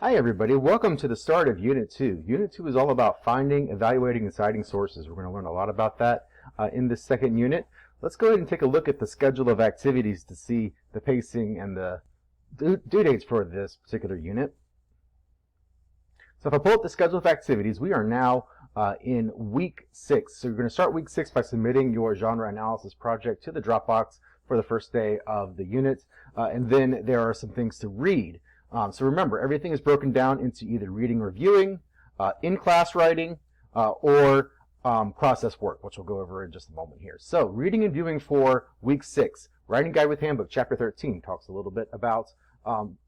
Hi everybody, welcome to the start of Unit 2. Unit 2 is all about finding, evaluating, and citing sources. We're going to learn a lot about that in this second unit. Let's go ahead and take a look at the schedule of activities to see the pacing and the due dates for this particular unit. So if I pull up the schedule of activities, we are now in week 6. So you're going to start week 6 by submitting your genre analysis project to the Dropbox for the first day of the unit. And then there are some things to read. So remember, everything is broken down into either reading or viewing, in-class writing, or process work, which we'll go over in just a moment here. So reading and viewing for week 6. Writing Guide with Handbook, Chapter 13, talks a little bit about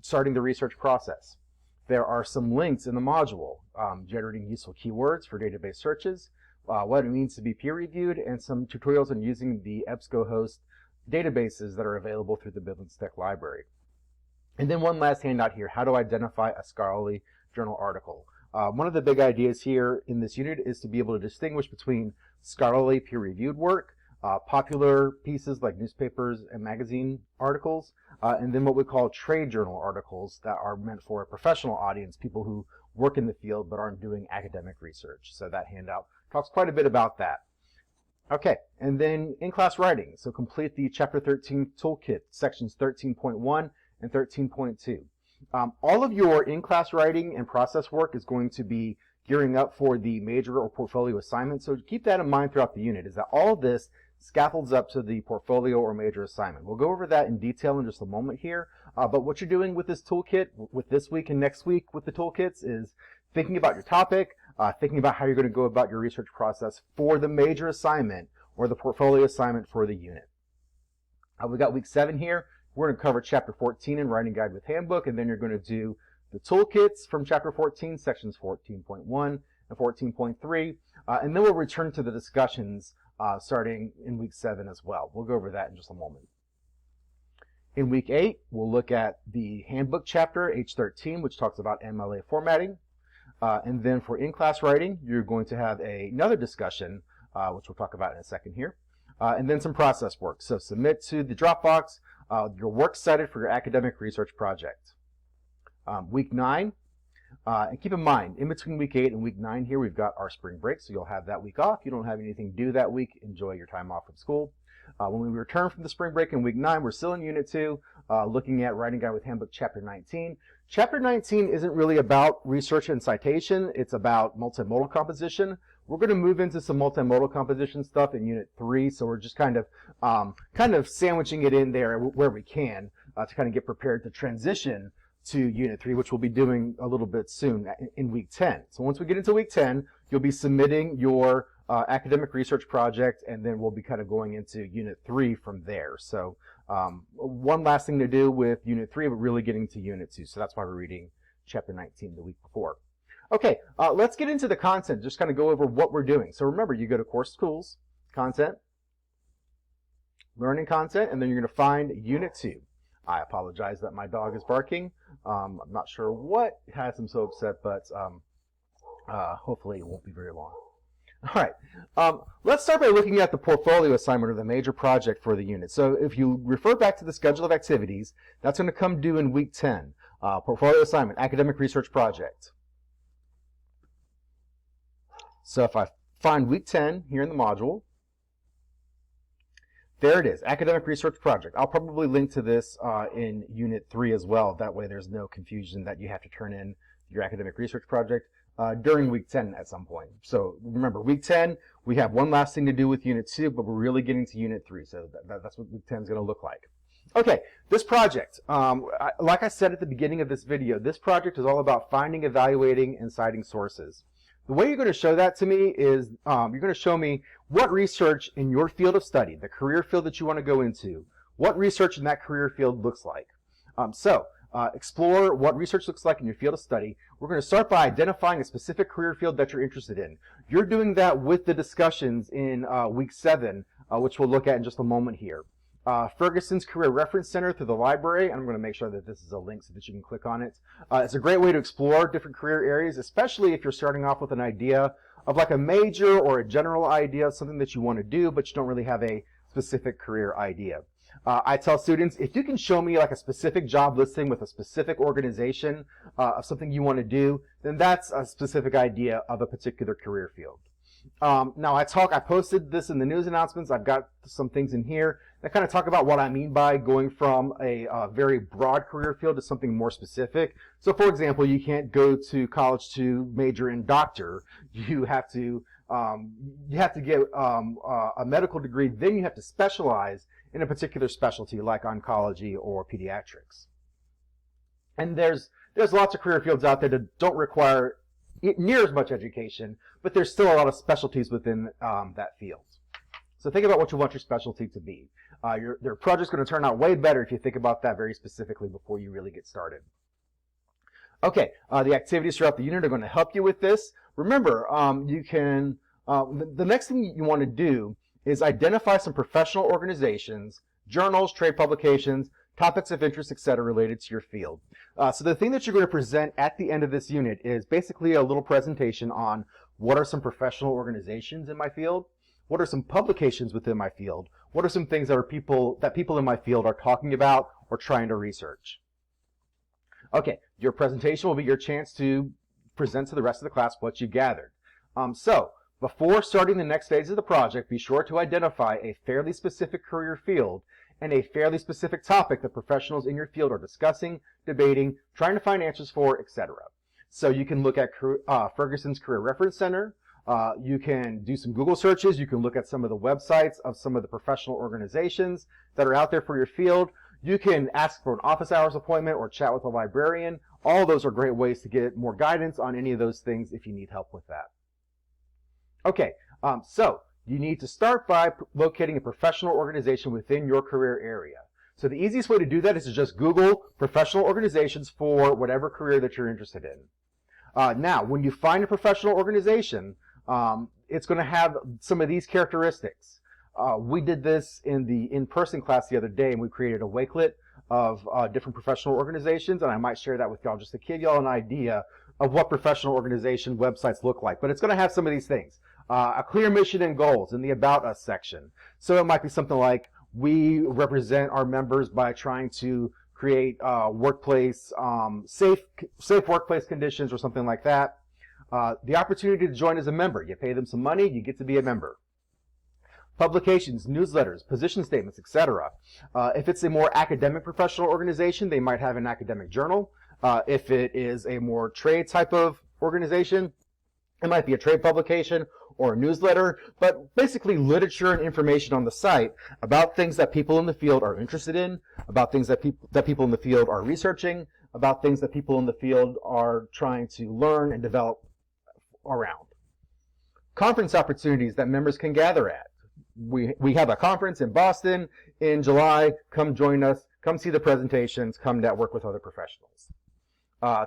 starting the research process. There are some links in the module, generating useful keywords for database searches, what it means to be peer-reviewed, and some tutorials on using the EBSCOhost databases that are available through the BillingStack library. And then one last handout here, how to identify a scholarly journal article. One of the big ideas here in this unit is to be able to distinguish between scholarly peer-reviewed work, popular pieces like newspapers and magazine articles, and then what we call trade journal articles that are meant for a professional audience, people who work in the field but aren't doing academic research. So that handout talks quite a bit about that. Okay, and then in-class writing. So complete the Chapter 13 Toolkit, sections 13.1 and 13.2. All of your in-class writing and process work is going to be gearing up for the major or portfolio assignment. So keep that in mind throughout the unit, is that all of this scaffolds up to the portfolio or major assignment. We'll go over that in detail in just a moment here. But what you're doing with this toolkit, with this week and next week with the toolkits, is thinking about your topic, thinking about how you're going to go about your research process for the major assignment or the portfolio assignment for the unit. We got week 7 here. We're going to cover Chapter 14 in Writing Guide with Handbook, and then you're going to do the toolkits from Chapter 14, sections 14.1 and 14.3, and then we'll return to the discussions starting in week 7 as well. We'll go over that in just a moment. In week 8, we'll look at the handbook chapter, H13, which talks about MLA formatting. And then for in-class writing, you're going to have another discussion, which we'll talk about in a second here, and then some process work. So submit to the Dropbox your works cited for your academic research project. Week 9, and keep in mind, in between week 8 and week 9 here, we've got our spring break, so you'll have that week off. You don't have anything to do that week. Enjoy your time off from school. When we return from the spring break in week 9, we're still in Unit 2, looking at Writing Guide with Handbook, Chapter 19. Chapter 19 isn't really about research and citation. It's about multimodal composition. We're going to move into some multimodal composition stuff in Unit 3, so we're just kind of sandwiching it in there where we can to kind of get prepared to transition to Unit 3, which we'll be doing a little bit soon in week 10. So once we get into week 10, you'll be submitting your academic research project, and then we'll be kind of going into Unit 3 from there. So one last thing to do with Unit 3, but really getting to Unit 2. So that's why we're reading Chapter 19 the week before. Okay, let's get into the content, just kind of go over what we're doing. So remember, you go to Course Tools, Content, Learning Content, and then you're going to find Unit 2. I apologize that my dog is barking. I'm not sure what has him so upset, but hopefully it won't be very long. All right, let's start by looking at the portfolio assignment or the major project for the unit. So if you refer back to the schedule of activities, that's going to come due in week 10. Portfolio assignment, academic research project. So if I find week 10 here in the module, there it is, academic research project. I'll probably link to this in Unit 3 as well. That way there's no confusion that you have to turn in your academic research project during week 10 at some point. So remember, week 10, we have one last thing to do with Unit 2, but we're really getting to Unit 3. So that's what week 10 is going to look like. Okay, this project, like I said at the beginning of this video, this project is all about finding, evaluating, and citing sources. The way you're going to show that to me is you're going to show me what research in your field of study, the career field that you want to go into, what research in that career field looks like. Explore what research looks like in your field of study. We're going to start by identifying a specific career field that you're interested in. You're doing that with the discussions in week 7, which we'll look at in just a moment here. Ferguson's Career Reference Center through the library, and I'm going to make sure that this is a link so that you can click on it. It's a great way to explore different career areas, especially if you're starting off with an idea of like a major or a general idea, something that you want to do, but you don't really have a specific career idea. I tell students, if you can show me like a specific job listing with a specific organization of something you want to do, then that's a specific idea of a particular career field. Now I posted this in the news announcements. I've got some things in here that kind of talk about what I mean by going from a very broad career field to something more specific. So for example, you can't go to college to major in doctor. You have to get a medical degree, then you have to specialize in a particular specialty like oncology or pediatrics. And there's lots of career fields out there that don't require near as much education, but there's still a lot of specialties within that field. So think about what you want your specialty to be. Your project's going to turn out way better if you think about that very specifically before you really get started. Okay, the activities throughout the unit are going to help you with this. Remember, the next thing you want to do is identify some professional organizations, journals, trade publications, topics of interest, etc. related to your field. So the thing that you're going to present at the end of this unit is basically a little presentation on what are some professional organizations in my field, what are some publications within my field, what are some things that people in my field are talking about or trying to research. Okay, your presentation will be your chance to present to the rest of the class what you gathered. So before starting the next phase of the project, be sure to identify a fairly specific career field and a fairly specific topic that professionals in your field are discussing, debating, trying to find answers for, etc. So you can look at Ferguson's Career Reference Center. You can do some Google searches. You can look at some of the websites of some of the professional organizations that are out there for your field. You can ask for an office hours appointment or chat with a librarian. All of those are great ways to get more guidance on any of those things if you need help with that. Okay, so you need to start by locating a professional organization within your career area. So the easiest way to do that is to just Google professional organizations for whatever career that you're interested in. Now, when you find a professional organization, it's going to have some of these characteristics. We did this in the in-person class the other day, and we created a Wakelet of different professional organizations, and I might share that with y'all just to give y'all an idea of what professional organization websites look like. But it's going to have some of these things. A clear mission and goals in the About Us section. So it might be something like, we represent our members by trying to create workplace, safe workplace conditions or something like that. The opportunity to join as a member. You pay them some money, you get to be a member. Publications, newsletters, position statements, etc. If it's a more academic professional organization, they might have an academic journal. If it is a more trade type of organization, it might be a trade publication or a newsletter, but basically literature and information on the site about things that people in the field are interested in, about things that people in the field are researching, about things that people in the field are trying to learn and develop around. Conference opportunities that members can gather at. We have a conference in Boston in July. Come join us. Come see the presentations. Come network with other professionals.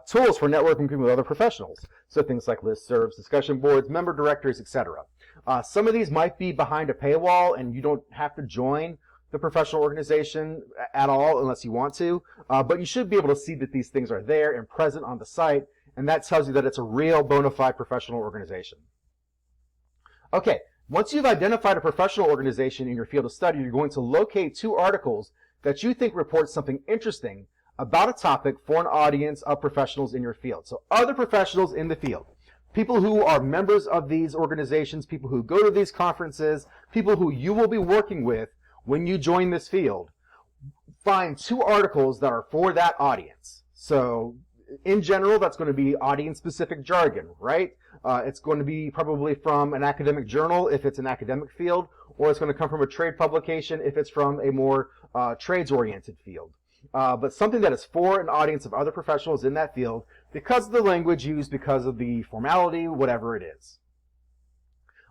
Tools for networking with other professionals. So things like listservs, discussion boards, member directories, etc. Some of these might be behind a paywall and you don't have to join the professional organization at all unless you want to. But you should be able to see that these things are there and present on the site, and that tells you that it's a real bona fide professional organization. Okay, once you've identified a professional organization in your field of study, you're going to locate 2 articles that you think report something interesting about a topic for an audience of professionals in your field. So other professionals in the field, people who are members of these organizations, people who go to these conferences, people who you will be working with when you join this field. Find 2 articles that are for that audience. So in general, that's going to be audience-specific jargon, right? It's going to be probably from an academic journal if it's an academic field, or it's going to come from a trade publication if it's from a more trades-oriented field. But something that is for an audience of other professionals in that field because of the language used, because of the formality, whatever it is.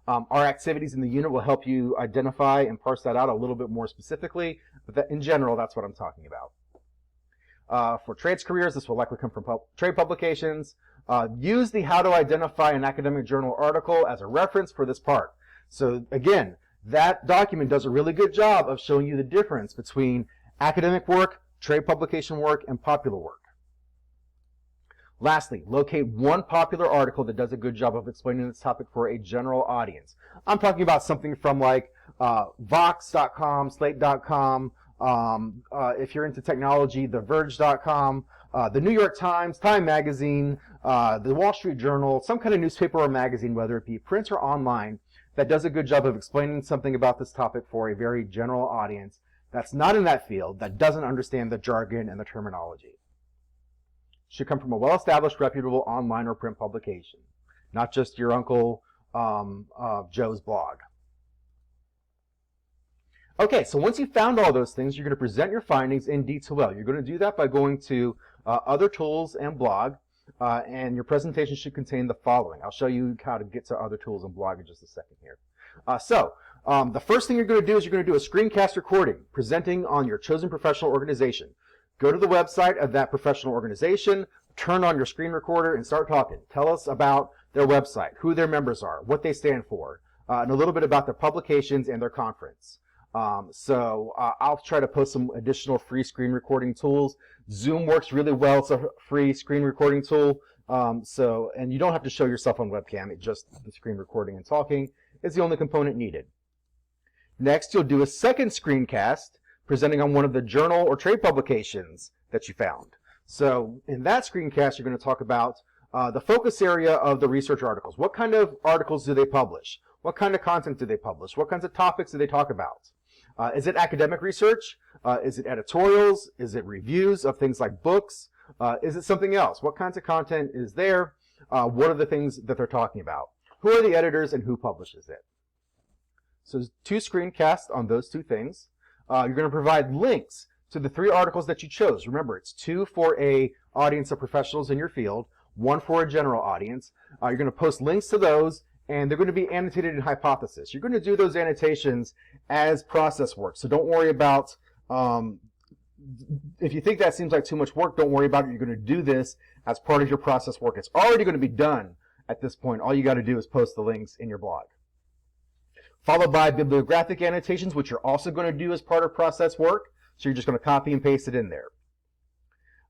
Our activities in the unit will help you identify and parse that out a little bit more specifically, but that, in general, that's what I'm talking about. For trades careers, this will likely come from trade publications. Use the How to Identify an Academic Journal article as a reference for this part. So again, that document does a really good job of showing you the difference between academic work, trade publication work, and popular work. Lastly, locate 1 popular article that does a good job of explaining this topic for a general audience. I'm talking about something from like Vox.com, Slate.com, If you're into technology, TheVerge.com, the New York Times, Time Magazine, the Wall Street Journal, some kind of newspaper or magazine, whether it be print or online, that does a good job of explaining something about this topic for a very general audience that's not in that field, that doesn't understand the jargon and the terminology. Should come from a well-established, reputable online or print publication, not just your Uncle Joe's blog. Okay, so once you've found all those things, you're going to present your findings in D2L. You're going to do that by going to Other Tools and Blog, and your presentation should contain the following. I'll show you how to get to Other Tools and Blog in just a second here. The first thing you're going to do is you're going to do a screencast recording presenting on your chosen professional organization. Go to the website of that professional organization, turn on your screen recorder, and start talking. Tell us about their website, who their members are, what they stand for, and a little bit about their publications and their conference. I'll try to post some additional free screen recording tools. Zoom works really well. It's a free screen recording tool. And you don't have to show yourself on webcam. It's just the screen recording and talking is the only component needed. Next, you'll do a second screencast presenting on one of the journal or trade publications that you found. So in that screencast, you're going to talk about the focus area of the research articles. What kind of articles do they publish? What kind of content do they publish? What kinds of topics do they talk about? Is it academic research? Is it editorials? Is it reviews of things like books? Is it something else? What kinds of content is there? What are the things that they're talking about? Who are the editors and who publishes it? So 2 screencasts on those 2 things. You're going to provide links to the 3 articles that you chose. Remember, it's 2 for a audience of professionals in your field, 1 for a general audience. You're going to post links to those, and they're going to be annotated in Hypothesis. You're going to do those annotations as process work. So don't worry about, if you think that seems like too much work, don't worry about it. You're going to do this as part of your process work. It's already going to be done at this point. All you got to do is post the links in your blog. Followed by bibliographic annotations, which you're also going to do as part of process work. So you're just going to copy and paste it in there.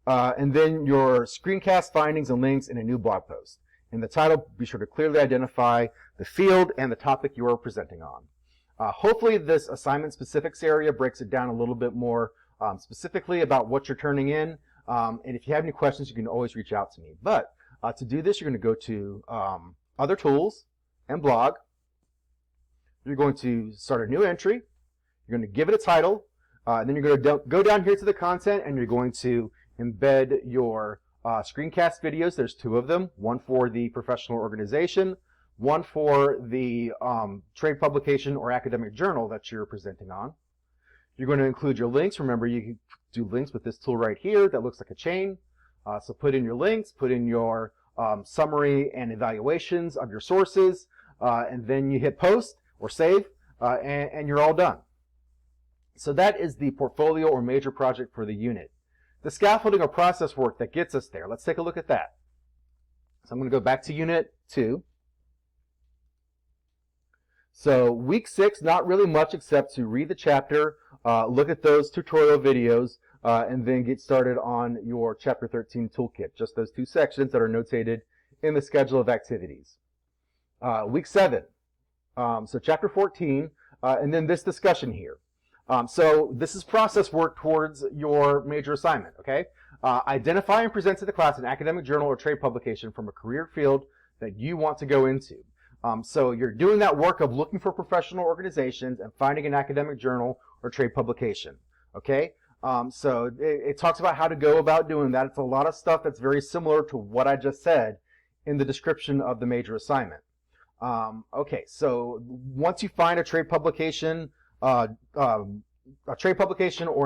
And then your screencast findings and links in a new blog post. In the title, be sure to clearly identify the field and the topic you are presenting on. Hopefully this assignment specifics area breaks it down a little bit more specifically about what you're turning in. And if you have any questions, you can always reach out to me. But to do this, you're going to go to Other Tools and Blog. You're going to start a new entry. You're going to give it a title. And then you're going to go down here to the content, and you're going to embed your screencast videos. There's 2 of them, 1 for the professional organization, 1 for the trade publication or academic journal that you're presenting on. You're going to include your links. Remember, you can do links with this tool right here that looks like a chain. So put in your links, put in your summary and evaluations of your sources, and then you hit post or save, and you're all done. So that is the portfolio or major project for the unit. The scaffolding or process work that gets us there. Let's take a look at that. So I'm going to go back to Unit 2. So week 6, not really much except to read the chapter, look at those tutorial videos, and then get started on your Chapter 13 toolkit. Just those 2 sections that are notated in the schedule of activities. Week 7, so Chapter 14, and then this discussion here. So this is process work towards your major assignment, okay? Identify and present to the class an academic journal or trade publication from a career field that you want to go into. So you're doing that work of looking for professional organizations and finding an academic journal or trade publication, okay? So it talks about how to go about doing that. It's a lot of stuff that's very similar to what I just said in the description of the major assignment. Okay, so once you find a trade publication, or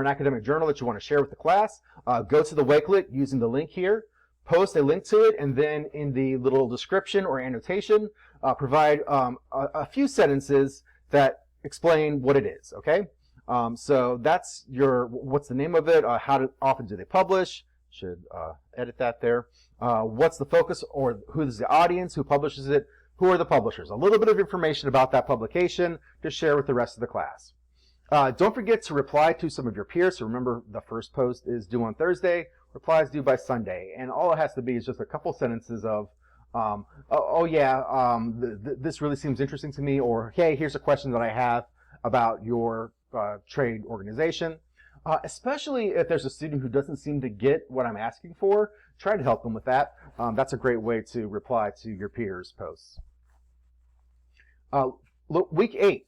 an academic journal that you want to share with the class, go to the Wakelet using the link here, post a link to it, and then in the little description or annotation, provide a few sentences that explain what it is, okay? So that's your, what's the name of it, how often do they publish, should edit that there, what's the focus or who's the audience, who publishes it, who are the publishers, a little bit of information about that publication to share with the rest of the class. Don't forget to reply to some of your peers. So remember, the first post is due on Thursday, replies due by Sunday, and all it has to be is just a couple sentences of, this really seems interesting to me, or hey, here's a question that I have about your trade organization. Especially if there's a student who doesn't seem to get what I'm asking for, try to help them with that. That's a great way to reply to your peers' posts. Look, week 8,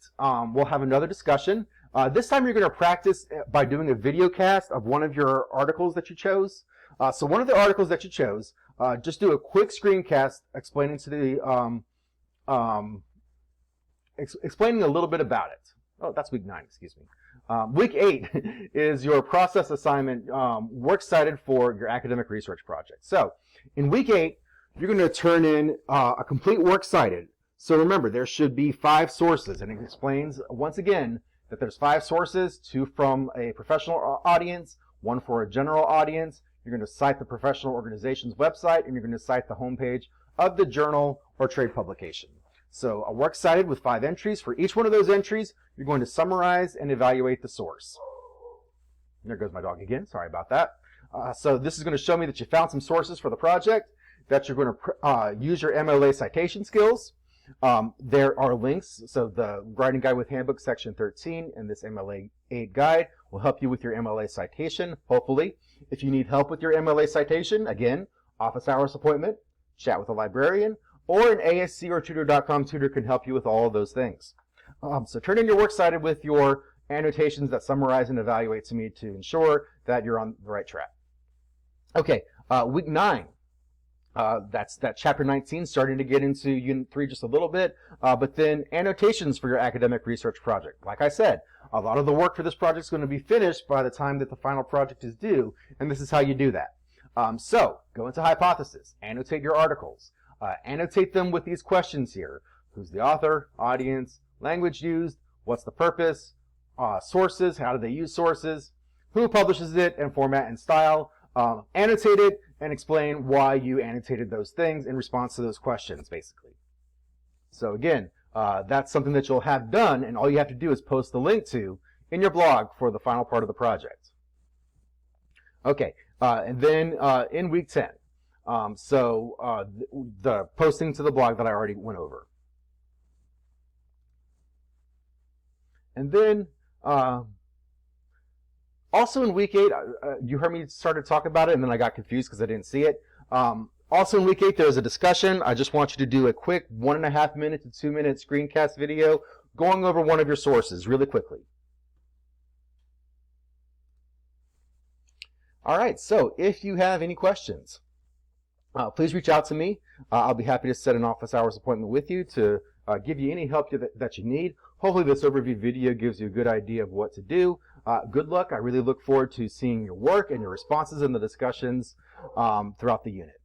we'll have another discussion. This time you're going to practice by doing a video cast of one of your articles that you chose. So one of the articles that you chose, just do a quick screencast explaining to the explaining a little bit about it. Oh, that's week 9, excuse me. Week 8 is your process assignment, works cited for your academic research project. So in week 8, you're going to turn in a complete works cited. So remember, there should be 5 sources, and it explains once again that there's 5 sources, 2 from a professional audience, 1 for a general audience. You're going to cite the professional organization's website, and you're going to cite the homepage of the journal or trade publication. So a works cited with 5 entries. For each one of those entries, you're going to summarize and evaluate the source. And there goes my dog again. Sorry about that. So this is going to show me that you found some sources for the project, that you're going to use your MLA citation skills. There are links. So the Writing Guide with Handbook section 13 and this MLA 8 guide will help you with your MLA citation, hopefully. If you need help with your MLA citation, again, office hours appointment, chat with a librarian, or an ASC or tutor.com tutor can help you with all of those things. So turn in your works cited with your annotations that summarize and evaluate to me to ensure that you're on the right track. Okay, week 9. That's that chapter 19, starting to get into unit 3 just a little bit, but then annotations for your academic research project. Like I said, a lot of the work for this project is going to be finished by the time that the final project is due, and this is how you do that. So go into hypothesis, annotate your articles, annotate them with these questions here. Who's the author, audience, language used, what's the purpose, sources, how do they use sources, who publishes it, and format and style. Annotate it and explain why you annotated those things in response to those questions, basically. So again, that's something that you'll have done, and all you have to do is post the link to in your blog for the final part of the project. Okay, and then in week 10, the posting to the blog that I already went over. And then also in week 8, you heard me started to talk about it, and then I got confused because I didn't see it. Also in week 8, there's a discussion. I just want you to do a quick 1.5 minute to 2 minute screencast video going over one of your sources really quickly. All right, so if you have any questions, please reach out to me. I'll be happy to set an office hours appointment with you to give you any help that you need. Hopefully this overview video gives you a good idea of what to do. Good luck. I really look forward to seeing your work and your responses in the discussions throughout the unit.